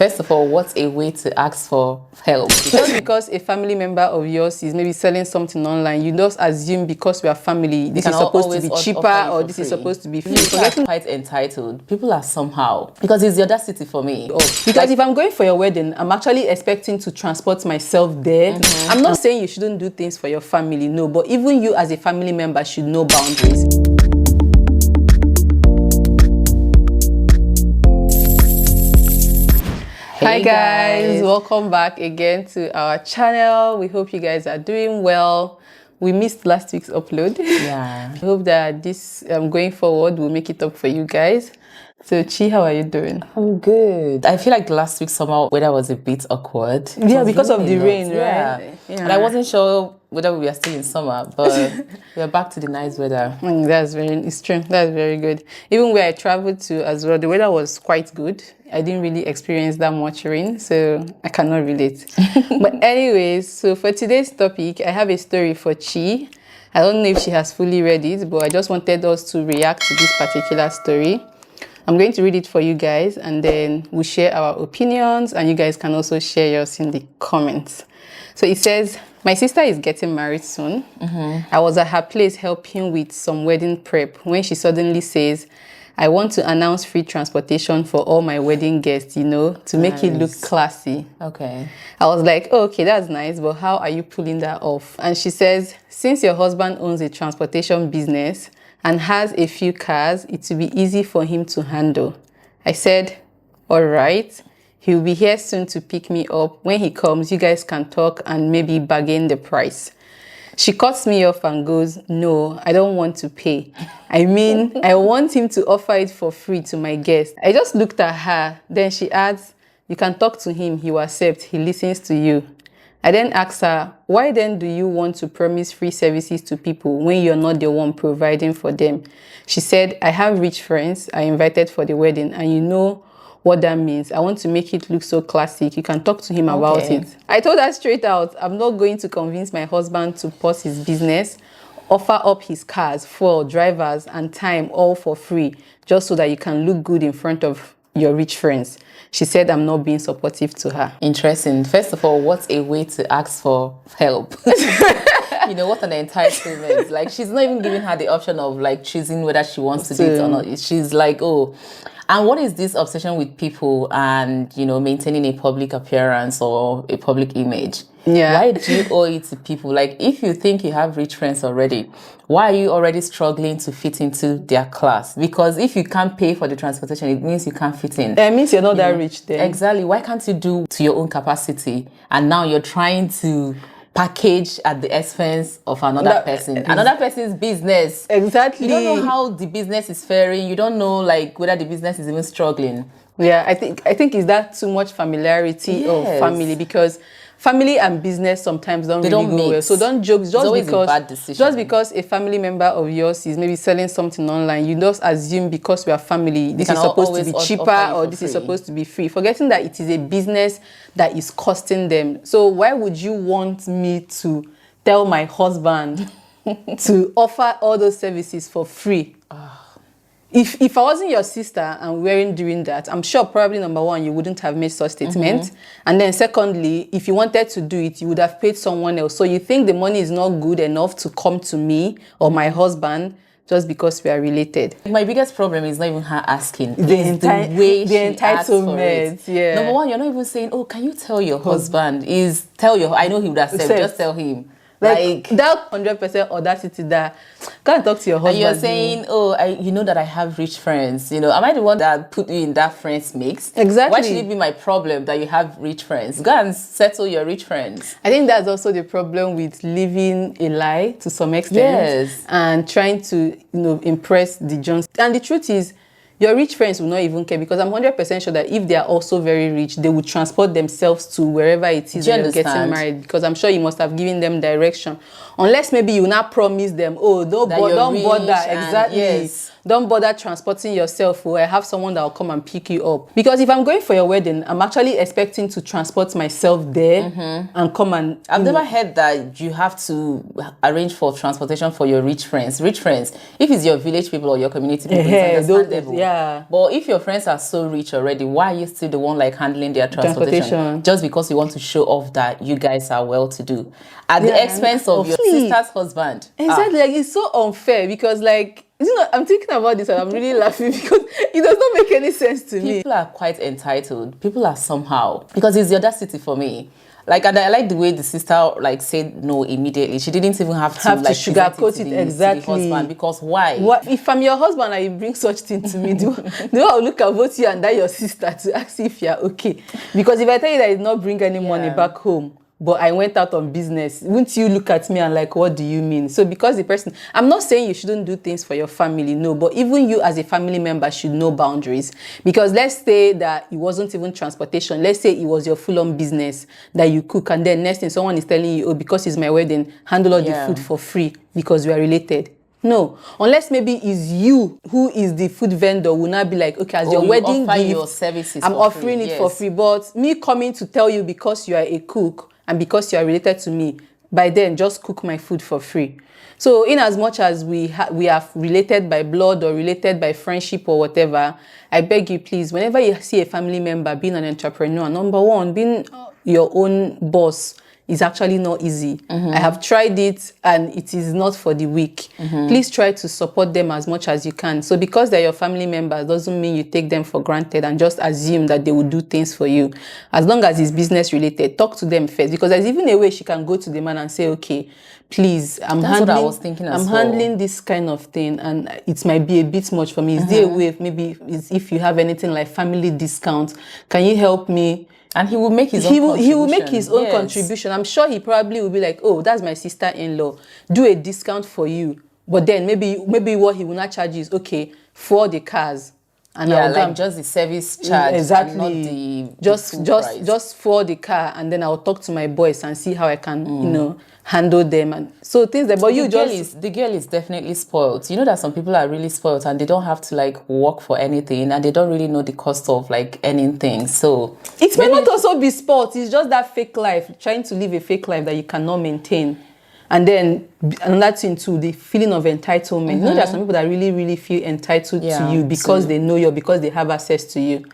First of all, what's a way to ask for help? Just because a family member of yours is maybe selling something online, you just assume because we are family, this is supposed to be cheaper or this is supposed to be free. People are quite entitled. People are somehow, because it's the audacity for me. Because if I'm going for your wedding, I'm actually expecting to transport myself there. I'm not saying you shouldn't do things for your family, no, but even you as a family member should know boundaries. Hi guys, welcome back again to our channel. We hope you guys are doing well. We missed last week's upload. Yeah. I hope that this going forward will make it up for you guys. So Chi, how are you doing? I'm good. I feel like last week's summer weather was a bit awkward. Yeah, because of the rain, right? Yeah. And I wasn't sure whether we are still in summer, but we are back to the nice weather. It's true. That's very good. Even where I traveled to as well, the weather was quite good. I didn't really experience that much rain, so I cannot relate. But anyways, so for today's topic, I have a story for Chi. I don't know if she has fully read it, but I just wanted us to react to this particular story. I'm going to read it for you guys, and then we'll share our opinions, and you guys can also share yours in the comments. So it says, my sister is getting married soon. I was at her place helping with some wedding prep when she suddenly says, I want to announce free transportation for all my wedding guests, to make it look classy. Okay. I was like, oh, okay, that's nice, but how are you pulling that off? And she says, since your husband owns a transportation business and has a few cars, it will be easy for him to handle. I said, all right, he'll be here soon to pick me up. When he comes, you guys can talk and maybe bargain the price. She cuts me off and goes, no, I don't want to pay. I mean, I want him to offer it for free to my guests. I just looked at her. Then she adds, you can talk to him. He will accept. He listens to you. I then asked her, why then do you want to promise free services to people when you're not the one providing for them? She said, I have rich friends I invited for the wedding, and you know what that means. I want to make it look so classic. You can talk to him about it. I told her straight out, I'm not going to convince my husband to pause his business, offer up his cars, fuel, drivers, and time all for free, just so that you can look good in front of your rich friends. She said I'm not being supportive to her. Interesting. First of all, what's a way to ask for help? What an entitlement. Like, she's not even giving her the option of like choosing whether she wants to do it or not. She's like, oh. And what is this obsession with people and, maintaining a public appearance or a public image? Yeah. Why do you owe it to people? Like, if you think you have rich friends already, why are you already struggling to fit into their class? Because if you can't pay for the transportation, it means you can't fit in. It means you're not that rich then. Exactly. Why can't you do to your own capacity? And now you're trying to package at the expense of another person's business. Exactly. You don't know how the business is faring. You don't know whether the business is even struggling. Yeah, I think it's that too much familiarity of family, because family and business sometimes don't really go well. So don't joke just because a family member of yours is maybe selling something online, you just assume because we are family, this is supposed to be cheaper or this is supposed to be free, forgetting that it is a business that is costing them. So why would you want me to tell my husband to offer all those services for free? If I wasn't your sister and we weren't doing that, I'm sure probably number one, you wouldn't have made such statement. And then secondly, if you wanted to do it, you would have paid someone else. So you think the money is not good enough to come to me or my husband just because we are related. My biggest problem is not even her asking. The way she asks for it. Yeah. Number one, you're not even saying, oh, can you tell your husband? I know he would accept. Just tell him. Like that 100% audacity that can't talk to your husband. And you're saying, oh, you know that I have rich friends. Am I the one that put you in that friends mix? Exactly. Why should it be my problem that you have rich friends? Go and settle your rich friends. I think that's also the problem with living a lie to some extent. Yes. And trying to, impress the Jones. And the truth is, your rich friends will not even care, because I'm 100% sure that if they are also very rich, they would transport themselves to wherever it is you're getting married, because I'm sure you must have given them direction. Unless maybe you now promise them, oh, don't bother. Exactly. Yes. don't bother transporting yourself, or I have someone that will come and pick you up. Because if I'm going for your wedding, I'm actually expecting to transport myself there and come and... I've never heard that you have to arrange for transportation for your rich friends. Rich friends, if it's your village people or your community people, it's understandable. Yeah. But if your friends are so rich already, why are you still the one like handling their transportation? Just because you want to show off that you guys are well to do at the expense of your sister's husband. Exactly. Like, it's so unfair because, like, you know, I'm thinking about this and I'm really laughing because it does not make any sense to me. People are quite entitled. People are somehow, because it's the audacity for me. Like, and I like the way the sister like said no immediately. She didn't even have to like sugarcoat it exactly. To the husband, because why? What if I'm your husband and you bring such thing to me? Do I look at both you and that your sister to ask if you're okay? Because if I tell you that I did not bring any money back home, but I went out on business, wouldn't you look at me and like, what do you mean? So because the person, I'm not saying you shouldn't do things for your family, no, but even you as a family member should know boundaries. Because let's say that it wasn't even transportation. Let's say it was your full-on business that you cook, and then next thing someone is telling you, oh, because it's my wedding, handle all the food for free because we are related. No, unless maybe it's you who is the food vendor, will not be like, okay, as your wedding gift, your services I'm offering it for free. But me coming to tell you because you are a cook and because you are related to me, by then just cook my food for free. So in as much as we are related by blood or related by friendship or whatever, I beg you please, whenever you see a family member being an entrepreneur, number one, being your own boss is actually not easy. I have tried it and it is not for the weak. Please try to support them as much as you can. So because they're your family members doesn't mean you take them for granted and just assume that they will do things for you. As long as it's business related, talk to them first, because there's even a way she can go to the man and say, okay, please, I'm handling this kind of thing and it might be a bit much for me. Is there a way, maybe if you have anything like family discount, can you help me? And he will make his own contribution. He will make his own contribution. I'm sure he probably will be like, oh, that's my sister-in-law. Do a discount for you. But then maybe what he will not charge is, okay, for the cars. And like just the service charge. Exactly. And not just for the car. And then I'll talk to my boys and see how I can, you know, handle them. And so things that, but the girl is definitely spoiled. You know that some people are really spoiled and they don't have to like work for anything and they don't really know the cost of like anything. So it may not also be sport. It's just that fake life, trying to live a fake life that you cannot maintain. And then another thing too, the feeling of entitlement. You know, there are some people that really, really feel entitled to you because they know you, because they have access to you.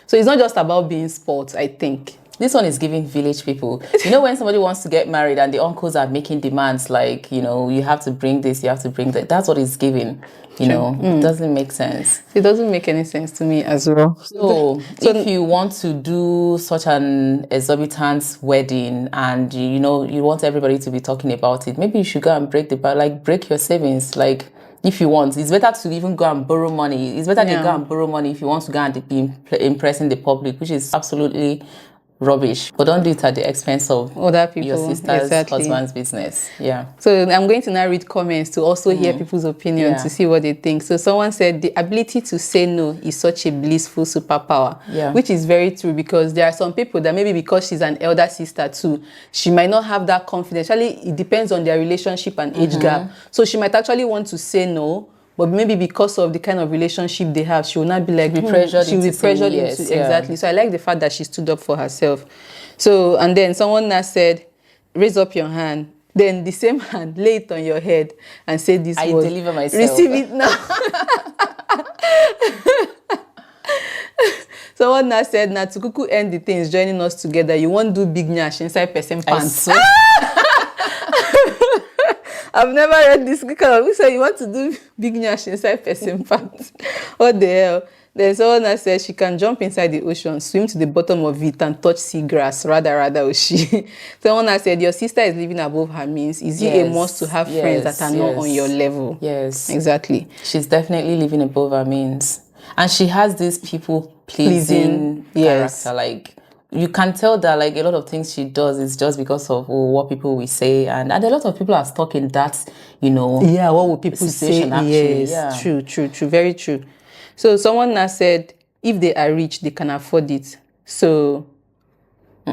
So it's not just about being sport, I think. This one is giving village people. You know, when somebody wants to get married and the uncles are making demands like, you know, you have to bring this, you have to bring that. That's what it's giving. You know, it doesn't make sense. It doesn't make any sense to me as well. So if you want to do such an exorbitant wedding and, you know, you want everybody to be talking about it, maybe you should go and break your savings. Like, if you want, it's better to even go and borrow money. It's better to go and borrow money if you want to go and be impressing the public, which is absolutely rubbish. But don't do it at the expense of other people, your sister's husband's business. So I'm going to now read comments to also hear people's opinions to see what they think. So someone said the ability to say no is such a blissful superpower, which is very true, because there are some people that maybe because she's an elder sister too, she might not have that confidence. Actually, it depends on their relationship and age gap. So she might actually want to say no, but maybe because of the kind of relationship they have, she will not be like pressured. She'll be pressured into exactly. So I like the fact that she stood up for herself. So, and then someone now said, raise up your hand. Then the same hand, lay it on your head and say this word. I deliver myself. Receive it now. Someone now said, now to kuku end the things joining us together, you won't do big nyash inside person pants. I've never read this kind of. We say you want to do big nyash inside person pants. What the hell? Then someone that says she can jump inside the ocean, swim to the bottom of it, and touch seagrass. Rather, she. Someone that said your sister is living above her means. Is it a must to have friends that are not on your level? Yes, exactly. She's definitely living above her means, and she has this people pleasing character. Like, you can tell that like a lot of things she does is just because of what people will say, and a lot of people are stuck in that, you know. Yeah, what will people say? Actually. Yes, true, very true. So someone now said if they are rich, they can afford it. So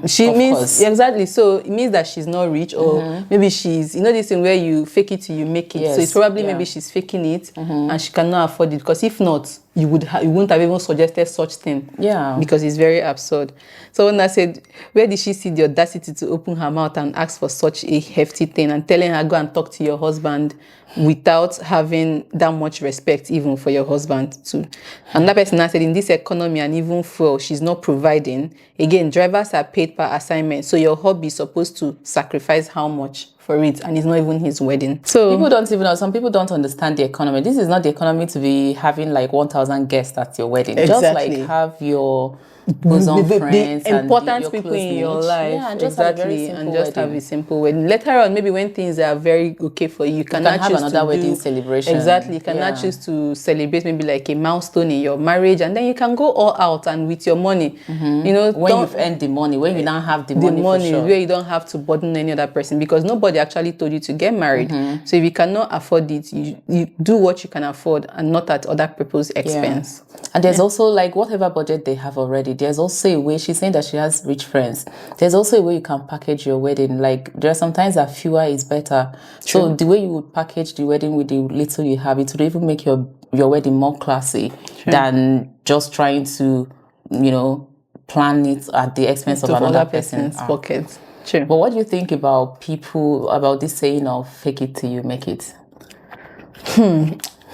She Of means course. exactly. So it means that she's not rich, or maybe she's, this thing where you fake it till you make it. So it's Yes, probably yeah. maybe she's faking it, and she cannot afford it. Because if not, you wouldn't have even suggested such thing. Yeah. Because it's very absurd. So when I said, where did she see the audacity to open her mouth and ask for such a hefty thing, and telling her go and talk to your husband without having that much respect even for your husband too. Another person now said, in this economy and even fuel she's not providing. Again, drivers are paid per assignment, so your hubby is supposed to sacrifice how much for it, and it's not even his wedding. So People don't even know. Some people don't understand the economy. This is not the economy to be having like 1,000 guests at your wedding. Just Exactly. like have your bosom friends the important and your people close in your knit. life, Yeah, and just have a very simple and just have wedding. a simple wedding. Later on, maybe when things are very okay for you, you cannot have choose another to wedding do, celebration. Exactly, you cannot Yeah. choose to celebrate maybe like a milestone in your marriage, and then you can go all out and with your money. When you've earned the money, when you now have the money for sure. where you don't have to burden any other person, because nobody actually told you to get married. So if you cannot afford it, you do what you can afford and not at other people's expense. And there's also like whatever budget they have already, there's also a way. She's saying that she has rich friends. There's also a way you can package your wedding. Like there are sometimes that fewer is better. True. So the way you would package the wedding with the little you have, it would even make your wedding more classy than just trying to, plan it at the expense of another person's pocket. True. But what do you think about this saying of fake it till you make it?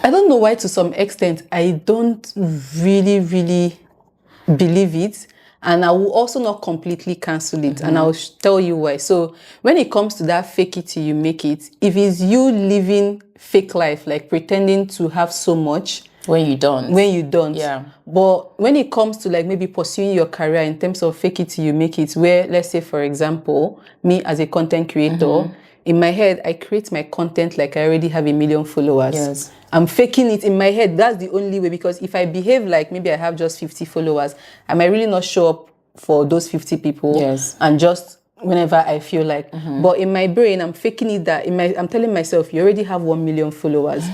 I don't know why, to some extent, I don't really, really believe it. And I will also not completely cancel it. And I'll tell you why. So when it comes to that fake it till you make it, if it's you living fake life, like pretending to have so much, when you don't. Yeah. But when it comes to like maybe pursuing your career in terms of fake it till you make it, where, let's say, for example, me as a content creator, in my head, I create my content like I already have 1 million followers. Yes. I'm faking it in my head. That's the only way, because if I behave like maybe I have just 50 followers, I might really not show up for those 50 people. Yes. And just whenever I feel like. But in my brain, I'm faking it that I'm telling myself, you already have 1 million followers.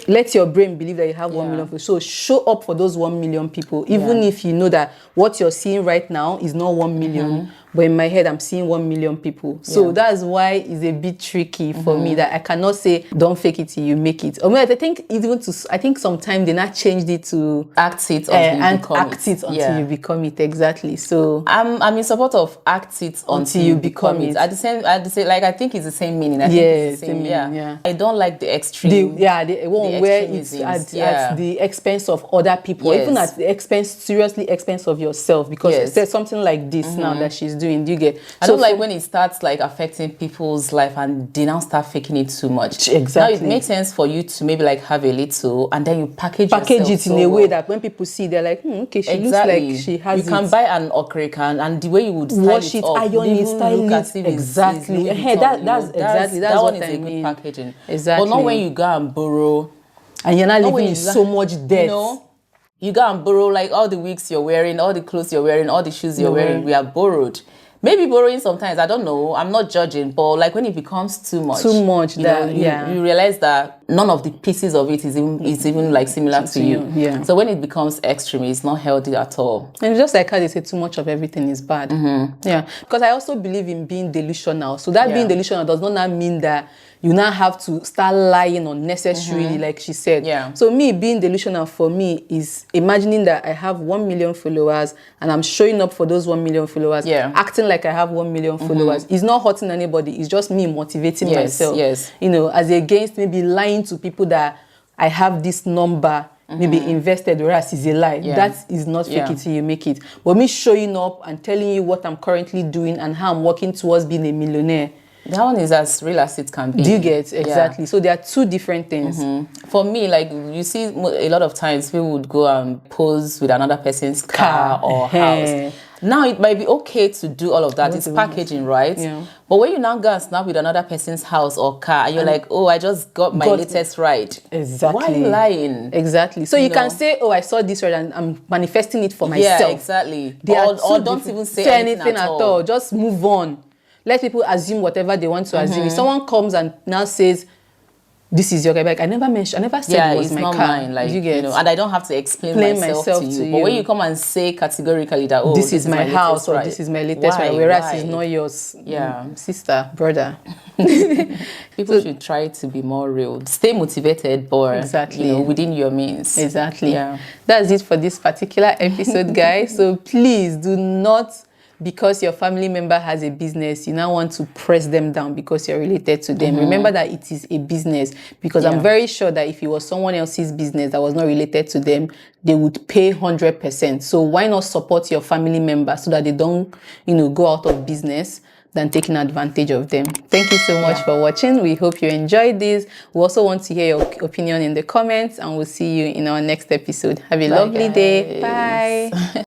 Let your brain believe that you have 1 million followers. So show up for those 1 million people, even if you know that what you're seeing right now is not 1 million. But in my head, I'm seeing 1 million people. So that's why it's a bit tricky for me, that I cannot say, don't fake it till you make it. I think sometimes they not changed it to act it until you become it. Exactly. So I'm in support of act it until you become it. At the same, like I think it's the same meaning. I think it's the same meaning. Yeah. I don't like the extreme. The one where it's at the expense of other people, even at the seriously expense of yourself. Because there's something like this now that she's doing. Do you get? I don't like when it starts like affecting people's life and they now start faking it too much. Exactly. Now it makes sense for you to maybe like have a little, and then you package it in a way that when people see, they're like, okay, she looks like she has it. You can buy an okra can, and the way you would style wash it, up, iron it, style it. Exactly. That's what I is mean. good packaging. Exactly. But not when you go and borrow, and you're not living in so much debt. You go and borrow like all the wigs you're wearing, all the clothes you're wearing, all the shoes you're wearing. We are borrowed. Maybe borrowing sometimes, I don't know, I'm not judging, but like when it becomes too much, you realize that none of the pieces of it is even like similar to you. Yeah. So when it becomes extreme, it's not healthy at all. And just like how they say, too much of everything is bad. Yeah. Because I also believe in being delusional. So that being delusional does not mean that you now have to start lying unnecessarily, like she said. Yeah. So me being delusional for me is imagining that I have 1 million followers and I'm showing up for those 1 million followers, acting like I have 1 million followers. It's not hurting anybody. It's just me motivating myself. Yes. As against maybe lying to people that I have this number maybe invested, whereas it's a lie. That is not fake it till you make it. But me showing up and telling you what I'm currently doing and how I'm working towards being a millionaire, that one is as real as it can be. Do you get? Exactly. So there are two different things. For me, like you see, a lot of times people would go and pose with another person's car or house. Now it might be okay to do all of that. It's packaging, right? Yeah. But when you now go and snap with another person's house or car, and you're like, oh, I just got my latest ride. Exactly. Why are you lying? Exactly. So you can say, oh, I saw this ride and I'm manifesting it for myself. Yeah, exactly. Or don't even say anything at all. Just move on. Let people assume whatever they want to assume. If someone comes and now says, this is your car. Like, I never said it was it's my not car. mine. Like, you get, and I don't have to explain myself to you. But when you come and say categorically that, oh, this is my house, or ride, this is my latest ride, whereas it's not yours, sister, brother. People should try to be more real. Stay motivated, but exactly, within your means. Exactly. Yeah. That's it for this particular episode, guys. So please do not, because your family member has a business, you now want to press them down because you're related to them. Remember that it is a business, because I'm very sure that if it was someone else's business that was not related to them, they would pay 100%. So why not support your family member so that they don't, go out of business than taking advantage of them. Thank you so much for watching. We hope you enjoyed this. We also want to hear your opinion in the comments, and we'll see you in our next episode. Have a lovely day. Bye.